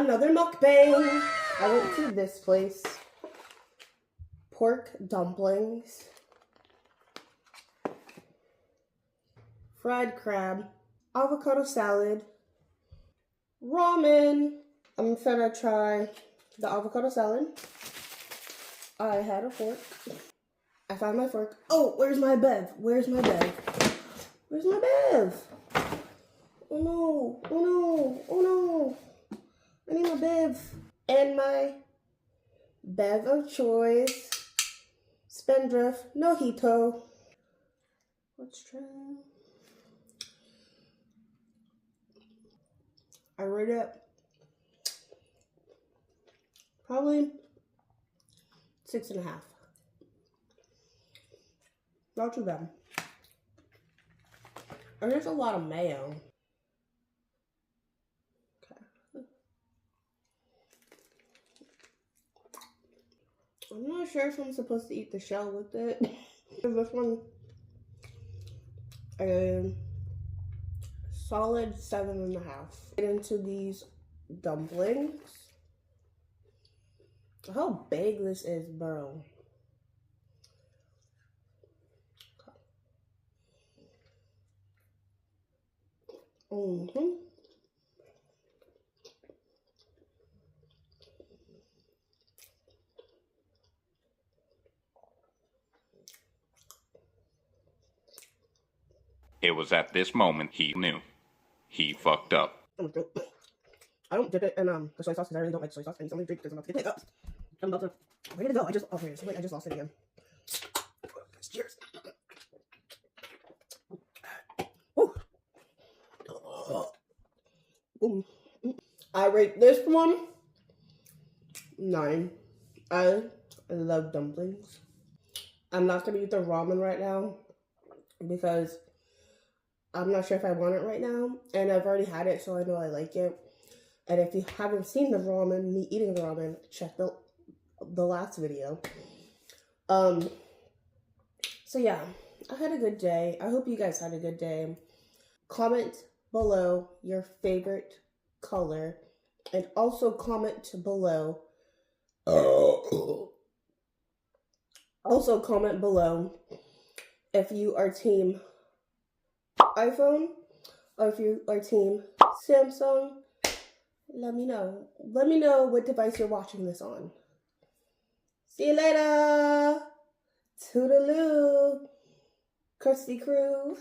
another mukbang. I went to this place. Pork dumplings, fried crab, avocado salad, ramen. I'm gonna try the avocado salad. I had a fork. I found my fork. Oh, where's my bev? Where's my bev? Where's my bev? Oh no, oh no, oh no. I need my bev. And my bev of choice. Spendrift, Nojito. Let's try. I rate it probably 6.5. Not too bad. And there's a lot of mayo. Okay. I'm not sure if I'm supposed to eat the shell with it. This one, a solid 7.5. Get into these dumplings. How big this is, bro. It was at this moment he knew. He fucked up. I don't dip it in the soy sauce because I really don't like soy sauce. I need something to drink because I'm about to get hiccups. I'm about to. Ready to go. Oh, here it is. Wait, I just lost it again. Cheers. Ooh. I rate this one 9. I love dumplings. I'm not gonna eat the ramen right now because I'm not sure if I want it right now, and I've already had it, so I know I like it. And if you haven't seen the ramen, me eating the ramen, check the last video. So yeah, I had a good day. I hope you guys had a good day. Comment below your favorite color, and also comment below. Also comment below if you are team iPhone or if you are team Samsung. Let me know. Let me know what device you're watching this on. See you later. Toodaloo. Crusty crew.